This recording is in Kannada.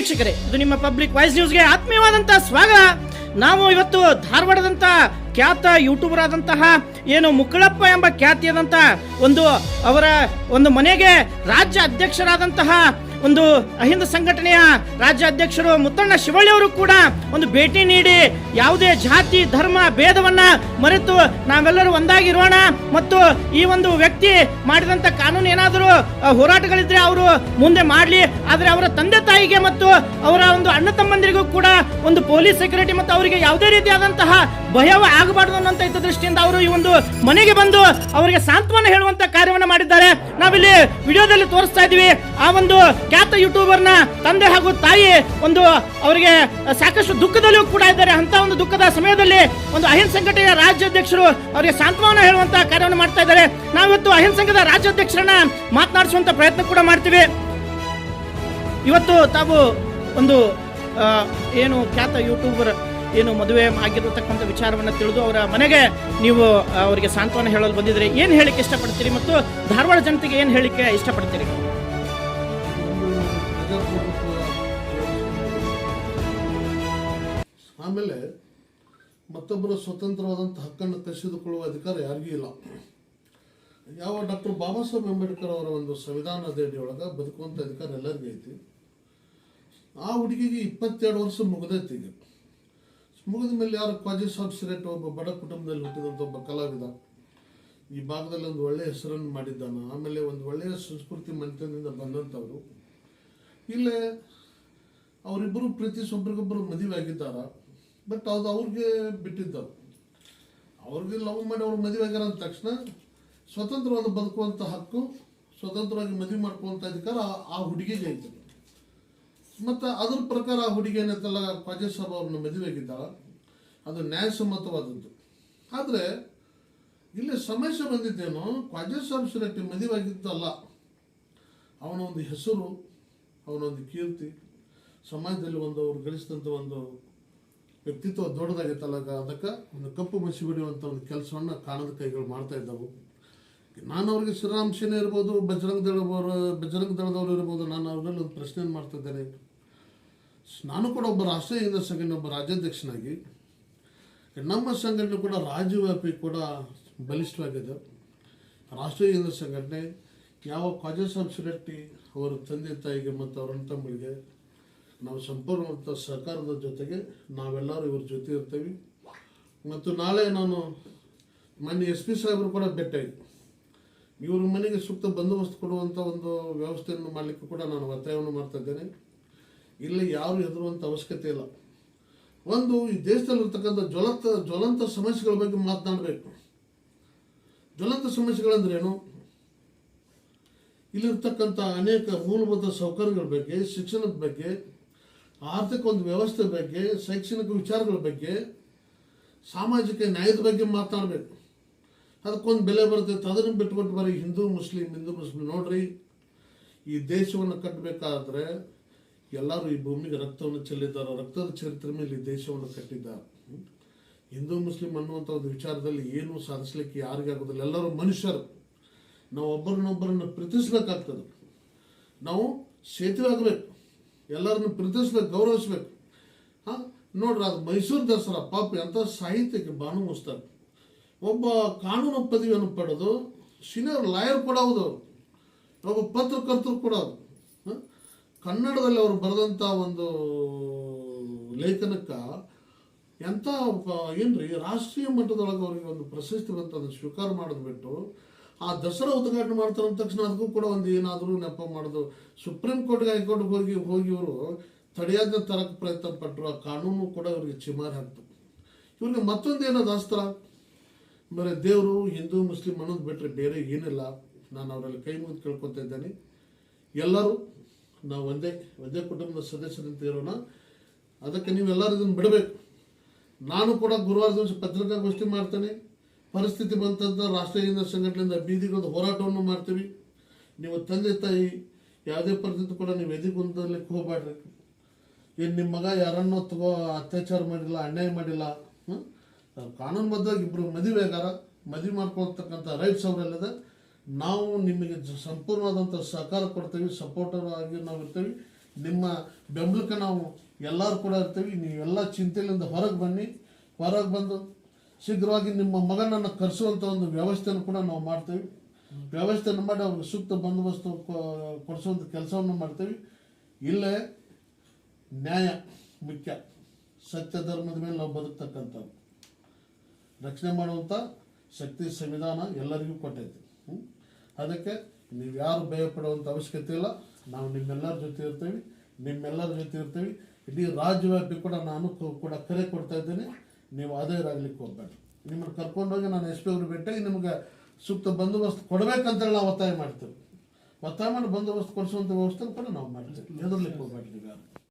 ವೀಕ್ಷಕರೇ, ಇದು ನಿಮ್ಮ ಪಬ್ಲಿಕ್ ವಾಯ್ಸ್ ನ್ಯೂಸ್ಗೆ ಆತ್ಮೀಯವಾದಂತಹ ಸ್ವಾಗತ. ನಾವು ಇವತ್ತು ಧಾರವಾಡದಂತ ಖ್ಯಾತ ಯೂಟ್ಯೂಬರ್ ಆದಂತಹ ಏನು ಮುಕ್ಕಳಪ್ಪ ಎಂಬ ಖ್ಯಾತಿಯಾದಂತ ಅವರ ಮನೆಗೆ ರಾಜ್ಯ ಅಧ್ಯಕ್ಷರಾದಂತಹ ಅಹಿಂದ ಸಂಘಟನೆಯ ರಾಜ್ಯ ಅಧ್ಯಕ್ಷರು ಮುತ್ತಣ್ಣ ಶಿವಳ್ಳಿ ಅವರು ಕೂಡ ಭೇಟಿ ನೀಡಿ ಯಾವುದೇ ಜಾತಿ ಧರ್ಮ ಭೇದವನ್ನ ಮರೆತು ನಾವೆಲ್ಲರೂ ಒಂದಾಗಿರೋಣ ಮತ್ತು ಈ ವ್ಯಕ್ತಿ ಮಾಡಿದಂತ ಕಾನೂನು ಏನಾದರೂ ಹೋರಾಟಗಳಿದ್ರೆ ಅವರು ಮುಂದೆ ಮಾಡಲಿ, ಆದರೆ ಅವರ ತಂದೆ ತಾಯಿಗೆ ಮತ್ತು ಅವರ ಅಣ್ಣ ತಮ್ಮಂದಿರಿಗೂ ಕೂಡ ಪೊಲೀಸ್ ಸೆಕ್ಯೂರಿಟಿ ಮತ್ತು ಅವರಿಗೆ ಯಾವುದೇ ರೀತಿಯಾದಂತಹ ಭಯವ ಆಗಬಾರದು ಅನ್ನುವಂತ ದೃಷ್ಟಿಯಿಂದ ಅವರು ಈ ಮನೆಗೆ ಬಂದು ಅವರಿಗೆ ಸಾಂತ್ವನ ಹೇಳುವಂತ ಕಾರ್ಯವನ್ನು ಮಾಡಿದ್ದಾರೆ. ನಾವಿಲ್ಲಿ ವಿಡಿಯೋದಲ್ಲಿ ತೋರಿಸ್ತಾ ಇದೀವಿ. ಆ ಖ್ಯಾತ ಯೂಟ್ಯೂಬರ್ನ ತಂದೆ ಹಾಗೂ ತಾಯಿ ಅವರಿಗೆ ಸಾಕಷ್ಟು ದುಃಖದಲ್ಲಿಯೂ ಕೂಡ ಇದ್ದಾರೆ. ಅಂತ ದುಃಖದ ಸಮಯದಲ್ಲಿ ಅಹಿಂದ ಸಂಘಟನೆಯ ರಾಜ್ಯಾಧ್ಯಕ್ಷರು ಅವರಿಗೆ ಸಾಂತ್ವನ ಹೇಳುವಂತ ಕಾರ್ಯವನ್ನು ಮಾಡ್ತಾ ಇದ್ದಾರೆ. ನಾವಿವತ್ತು ಅಹಿಂದ ಸಂಘದ ರಾಜ್ಯಾಧ್ಯಕ್ಷರನ್ನ ಮಾತನಾಡಿಸುವಂತ ಪ್ರಯತ್ನ ಕೂಡ ಮಾಡ್ತೀವಿ. ಇವತ್ತು ತಾವು ಏನು ಖ್ಯಾತ ಯೂಟ್ಯೂಬರ್ ಮದುವೆ ಆಗಿರತಕ್ಕಂಥ ವಿಚಾರವನ್ನು ತಿಳಿದು ಅವರ ಮನೆಗೆ ನೀವು ಅವರಿಗೆ ಸಾಂತ್ವನ ಹೇಳಲು ಬಂದಿದ್ರೆ ಏನು ಹೇಳಿಕ್ಕೆ ಇಷ್ಟಪಡ್ತೀರಿ ಮತ್ತು ಧಾರವಾಡ ಜನತೆಗೆ ಏನು ಹೇಳಿಕ್ಕೆ ಇಷ್ಟಪಡ್ತೀರಿ? ಆಮೇಲೆ ಮತ್ತೊಬ್ಬರ ಸ್ವತಂತ್ರವಾದಂಥ ಹಕ್ಕನ್ನು ಕಸಿದುಕೊಳ್ಳುವ ಅಧಿಕಾರ ಯಾರಿಗೂ ಇಲ್ಲ. ಯಾವ ಡಾಕ್ಟರ್ ಬಾಬಾ ಸಾಹೇಬ್ ಅಂಬೇಡ್ಕರ್ ಅವರ ಸಂವಿಧಾನದ ಅಡಿಯೊಳಗೆ ಬದುಕುವಂಥ ಅಧಿಕಾರ ಎಲ್ಲರಿಗೂ ಐತಿ. ಆ ಹುಡುಗಿಗೆ 22 ವರ್ಷ ಮುಗಿದೈತಿ. ಈಗ ಮುಗಿದ ಮೇಲೆ ಯಾರು ಕ್ವಾಜಿ ಸಾಬ್ ಸಿರೇಟ್ ಒಬ್ಬ ಬಡ ಕುಟುಂಬದಲ್ಲಿ ಹುಟ್ಟಿದಂಥ ಒಬ್ಬ ಕಲಾವಿದ ಈ ಭಾಗದಲ್ಲಿ ಒಳ್ಳೆಯ ಹೆಸರನ್ನು ಮಾಡಿದ್ದಾನ. ಆಮೇಲೆ ಒಳ್ಳೆಯ ಸಂಸ್ಕೃತಿ ಮನೆತನದಿಂದ ಬಂದಂಥವ್ರು. ಇಲ್ಲೇ ಅವರಿಬ್ಬರು ಪ್ರೀತಿಸಿ ಒಬ್ರಿಗೊಬ್ಬರು ಮದುವೆ ಆಗಿದ್ದಾರ. ಬಟ್ ಅದು ಅವ್ರಿಗೆ ಬಿಟ್ಟಿದ್ದರು. ಅವ್ರಿಗೆ ಲವ್ ಮಾಡಿ ಅವ್ರು ಮದುವೆ ಆಗ್ಯಾರ ಅಂದ ತಕ್ಷಣ ಸ್ವತಂತ್ರವಾದ ಬದುಕುವಂಥ ಹಕ್ಕು, ಸ್ವತಂತ್ರವಾಗಿ ಮದುವೆ ಮಾಡ್ಕೊಳ್ಳುವಂಥ ಅಧಿಕಾರ ಆ ಹುಡುಗಿಗೆ ಐತೆ. ಮತ್ತು ಅದ್ರ ಪ್ರಕಾರ ಆ ಹುಡುಗಿ ಏನೈತಲ್ಲ ಕ್ವಾಜಿ ಸಾಬ್ ಅವ್ರನ್ನ ಮದುವೆ ಆಗಿದ್ದಾಳ, ಅದು ನ್ಯಾಯಸಮ್ಮತವಾದದ್ದು. ಆದರೆ ಇಲ್ಲಿ ಸಮಸ್ಯೆ ಬಂದಿದ್ದೇನೋ, ಕ್ವಾಜಿ ಸಾಬ್ ಸಿರಟ್ಟಿ ಮದುವೆ ಆಗಿದ್ದಲ್ಲ, ಅವನ ಹೆಸರು, ಅವನ ಕೀರ್ತಿ ಸಮಾಜದಲ್ಲಿ ಅವ್ರು ಗಳಿಸಿದಂಥ ವ್ಯಕ್ತಿತ್ವ ದೊಡ್ಡದಾಗಿತ್ತಲ್ಲ, ಅದಕ್ಕೆ ಕಪ್ಪು ಮಸಿ ಬಿಡುವಂಥ ಕೆಲಸವನ್ನು ಕಾಣದ ಕೈಗಳು ಮಾಡ್ತಾ ಇದ್ದವು. ನಾನು ಅವ್ರಿಗೆ ಶ್ರೀರಾಮ್ ಸೇನೆ ಇರ್ಬೋದು, ಬಜರಂಗ ದಳದವರು ಇರ್ಬೋದು, ನಾನು ಅವ್ರಲ್ಲಿ ಪ್ರಶ್ನೆಯನ್ನು ಮಾಡ್ತಾ ಇದ್ದೇನೆ. ನಾನು ಕೂಡ ಒಬ್ಬ ರಾಷ್ಟ್ರೀಯ ಹಿಂದ ಸಂಘಟನೆ ಒಬ್ಬ ರಾಜ್ಯಾಧ್ಯಕ್ಷನಾಗಿ ನಮ್ಮ ಸಂಘಟನೆ ಕೂಡ ರಾಜ್ಯವ್ಯಾಪಿ ಕೂಡ ಬಲಿಷ್ಠವಾಗಿದೆ. ರಾಷ್ಟ್ರೀಯ ಹಿಂದ ಸಂಘಟನೆ ಯಾವ ಕ್ವಾಜಿ ಸಾಬ್ ಸಿರಟ್ಟಿ ಅವರ ತಂದೆ ತಾಯಿಗೆ ಮತ್ತು ಅವರ ತಮ್ಮಗಳಿಗೆ ನಾವು ಸಂಪೂರ್ಣ ಸಹಕಾರದ ಜೊತೆಗೆ ನಾವೆಲ್ಲರೂ ಇವ್ರ ಜೊತೆ ಇರ್ತೀವಿ. ಮತ್ತು ನಾಳೆ ನಾನು ಮೊನ್ನೆ SP ಸಾಹೇಬರು ಕೂಡ ಭೇಟಿಯಾಗಿ ಇವ್ರ ಮನೆಗೆ ಸೂಕ್ತ ಬಂದೋಬಸ್ತ್ ಕೊಡುವಂಥ ವ್ಯವಸ್ಥೆಯನ್ನು ಮಾಡಲಿಕ್ಕೆ ಕೂಡ ನಾನು ಒತ್ತಾಯವನ್ನು ಮಾಡ್ತಾ ಇದ್ದೇನೆ. ಇಲ್ಲಿ ಯಾರು ಹೆದರುವಂಥ ಅವಶ್ಯಕತೆ ಇಲ್ಲ. ಈ ದೇಶದಲ್ಲಿರ್ತಕ್ಕಂಥ ಜ್ವಲಂತ ಸಮಸ್ಯೆಗಳ ಬಗ್ಗೆ ಮಾತನಾಡಬೇಕು. ಜ್ವಲಂತ ಸಮಸ್ಯೆಗಳಂದ್ರೇನು? ಇಲ್ಲಿರ್ತಕ್ಕಂಥ ಅನೇಕ ಮೂಲಭೂತ ಸೌಕರ್ಯಗಳ ಬಗ್ಗೆ, ಶಿಕ್ಷಣದ ಬಗ್ಗೆ, ಆರ್ಥಿಕ ವ್ಯವಸ್ಥೆ ಬಗ್ಗೆ, ಶೈಕ್ಷಣಿಕ ವಿಚಾರಗಳ ಬಗ್ಗೆ, ಸಾಮಾಜಿಕ ನ್ಯಾಯದ ಬಗ್ಗೆ ಮಾತನಾಡಬೇಕು. ಅದಕ್ಕೊಂದು ಬೆಲೆ ಬರ್ತೈತೆ. ಅದನ್ನು ಬಿಟ್ಬಿಟ್ಟು ಬರೀ ಹಿಂದೂ ಮುಸ್ಲಿಂ ನೋಡ್ರಿ, ಈ ದೇಶವನ್ನು ಕಟ್ಟಬೇಕಾದ್ರೆ ಎಲ್ಲರೂ ಈ ಭೂಮಿಗೆ ರಕ್ತವನ್ನು ಚೆಲ್ಲಿದ್ದಾರೆ. ರಕ್ತದ ಚರಿತ್ರೆ ಮೇಲೆ ಈ ದೇಶವನ್ನು ಕಟ್ಟಿದ್ದಾರೆ. ಹಿಂದೂ ಮುಸ್ಲಿಂ ಅನ್ನುವಂಥ ವಿಚಾರದಲ್ಲಿ ಏನೂ ಸಾಧಿಸ್ಲಿಕ್ಕೆ ಯಾರಿಗಾಗೋದಿಲ್ಲ. ಎಲ್ಲರೂ ಮನುಷ್ಯರು. ನಾವು ಒಬ್ಬರನ್ನೊಬ್ಬರನ್ನು ಪ್ರೀತಿಸ್ಬೇಕಾಗ್ತದೆ. ನಾವು ಸೇತುವೆ ಆಗಬೇಕು, ಎಲ್ಲರನ್ನು ಪ್ರೀತಿಸ್ಬೇಕು, ಗೌರವಿಸ್ಬೇಕು. ನೋಡ್ರಿ, ಅದು ಮೈಸೂರು ದಸರಾ ಪಾಪ ಎಂಥ ಸಾಹಿತ್ಯಕ್ಕೆ ಬಾನು ಮುಸ್ತಾರೆ. ಒಬ್ಬ ಕಾನೂನು ಪದವಿಯನ್ನು ಪಡೆದು ಸೀನಿಯರ್ ಲಾಯರ್ ಕೂಡ ಹೌದು, ಒಬ್ಬ ಪತ್ರಕರ್ತರು ಕೂಡ ಹೌದು. ಕನ್ನಡದಲ್ಲಿ ಅವರು ಬರೆದಂಥ ಲೇಖನಕ್ಕೆ ಎಂಥ ಏನ್ರಿ ರಾಷ್ಟ್ರೀಯ ಮಟ್ಟದೊಳಗೆ ಅವ್ರಿಗೆ ಪ್ರಶಸ್ತಿ ಬಂತ ಅದನ್ನು ಸ್ವೀಕಾರ ಮಾಡೋದು ಬಿಟ್ಟು ಆ ದಸರಾ ಉದ್ಘಾಟನೆ ಮಾಡ್ತಾರೆ ಅಂದ ತಕ್ಷಣ ಅದಕ್ಕೂ ಕೂಡ ಏನಾದರೂ ನೆಪ ಮಾಡೋದು. ಸುಪ್ರೀಂ ಕೋರ್ಟ್ಗೆ ಹೈಕೋರ್ಟ್ಗೆ ಹೋಗಿ ಇವರು ತಡೆಯಾದ ತರಕ್ಕೆ ಪ್ರಯತ್ನ ಪಟ್ಟರು. ಆ ಕಾನೂನು ಕೂಡ ಇವ್ರಿಗೆ ಚಿಮಾರಿ ಹಾಕ್ತು. ಇವ್ರಿಗೆ ಮತ್ತೊಂದು ಏನದು ಅಸ್ತ್ರ, ಬರೀ ದೇವರು ಹಿಂದೂ ಮುಸ್ಲಿಂ ಅನ್ನೋದು ಬಿಟ್ಟರೆ ಬೇರೆ ಏನಿಲ್ಲ. ನಾನು ಅವರಲ್ಲಿ ಕೈ ಮುಗಿದು ಕೇಳ್ಕೊತಾ ಇದ್ದೇನೆ. ಎಲ್ಲರೂ ನಾವು ಒಂದೇ ಕುಟುಂಬದ ಸದಸ್ಯರಂತ ಇರೋಣ. ಅದಕ್ಕೆ ನೀವೆಲ್ಲರೂ ಇದನ್ನು ಬಿಡಬೇಕು. ನಾನು ಕೂಡ ಗುರುವಾರ ದಿವಸ ಪತ್ರಿಕಾಗೋಷ್ಠಿ ಮಾಡ್ತೇನೆ. ಪರಿಸ್ಥಿತಿ ಬಂತಂತ ರಾಷ್ಟ್ರೀಯ ಹಿಂದ ಸಂಘಟನೆಯಿಂದ ಬೀದಿಗಳ ಹೋರಾಟವನ್ನು ಮಾಡ್ತೀವಿ. ನೀವು ತಂದೆ ತಾಯಿ ಯಾವುದೇ ಪರಿಸ್ಥಿತಿ ಕೂಡ ನೀವು ಎದಿಗುಂದಲಿಕ್ಕೆ ಹೋಗ್ಬೇಡ್ರಿ. ಏನು ನಿಮ್ಮ ಮಗ ಯಾರನ್ನೋ ಅತ್ಯಾಚಾರ ಮಾಡಿಲ್ಲ, ಅನ್ಯಾಯ ಮಾಡಿಲ್ಲ, ಕಾನೂನುಬದ್ಧವಾಗಿ ಇಬ್ಬರು ಮದುವೆ ಮಾಡ್ಕೊಳ್ತಕ್ಕಂಥ ರೈಟ್ಸ್ ಅವರೆಲ್ಲದ ನಾವು ನಿಮಗೆ ಸಂಪೂರ್ಣವಾದಂಥ ಸಹಕಾರ ಕೊಡ್ತೀವಿ, ಸಪೋರ್ಟರ್ ಆಗಿ ನಾವು ಇರ್ತೀವಿ. ನಿಮ್ಮ ಬೆಂಬಲಕ್ಕೆ ನಾವು ಎಲ್ಲರೂ ಕೂಡ ಇರ್ತೀವಿ. ನೀವೆಲ್ಲ ಚಿಂತೆಯಿಂದ ಹೊರಗೆ ಬನ್ನಿ. ಹೊರಗೆ ಬಂದು ಶೀಘ್ರವಾಗಿ ನಿಮ್ಮ ಮಗನನ್ನು ಕರೆಸುವಂಥ ಒಂದು ವ್ಯವಸ್ಥೆಯನ್ನು ಕೂಡ ನಾವು ಮಾಡ್ತೀವಿ. ವ್ಯವಸ್ಥೆಯನ್ನು ಮಾಡಿ ಅವ್ರಿಗೆ ಸೂಕ್ತ ಬಂದೋಬಸ್ತು ಕೊಡಿಸುವಂಥ ಕೆಲಸವನ್ನು ಮಾಡ್ತೀವಿ. ಇಲ್ಲೇ ನ್ಯಾಯ ಮುಖ್ಯ. ಸತ್ಯ ಧರ್ಮದ ಮೇಲೆ ನಾವು ಬದುಕ್ತಕ್ಕಂಥದ್ದು ರಕ್ಷಣೆ ಮಾಡುವಂಥ ಶಕ್ತಿ ಸಂವಿಧಾನ ಎಲ್ಲರಿಗೂ ಕೊಟ್ಟೈತಿ. ಅದಕ್ಕೆ ನೀವು ಯಾರು ಭಯ ಪಡುವಂಥ ಅವಶ್ಯಕತೆ ಇಲ್ಲ. ನಾವು ನಿಮ್ಮೆಲ್ಲರ ಜೊತೆ ಇರ್ತೀವಿ, ಇಡೀ ರಾಜ್ಯವ್ಯಾಪಿ ಕೂಡ ನಾನು ಕೂಡ ಕರೆ ಕೊಡ್ತಾ ಇದ್ದೇನೆ. ನೀವು ಅದೇರಾಗ್ಲಿಕ್ಕೆ ಹೋಗ್ಬೇಡಿ. ನಿಮ್ಮನ್ನು ಕರ್ಕೊಂಡೋಗಿ ನಾನು SP ಅವ್ರಿಗೆ ಭೇಟಿಯಾಗಿ ನಿಮ್ಗೆ ಸೂಕ್ತ ಬಂದೋಬಸ್ತ್ ಕೊಡಬೇಕಂತೇಳಿ ನಾವು ಒತ್ತಾಯ ಮಾಡ್ತೇವೆ. ಒತ್ತಾಯ ಮಾಡಿ ಬಂದೋಬಸ್ತ್ ಕೊಡಿಸುವಂಥ ವ್ಯವಸ್ಥೆ ಕೂಡ ನಾವು ಮಾಡ್ತೇವೆ. ಹೆದರ್ಲಿಕ್ಕೆ ಹೋಗ್ಬೇಡಿ ನೀವು ಯಾರು.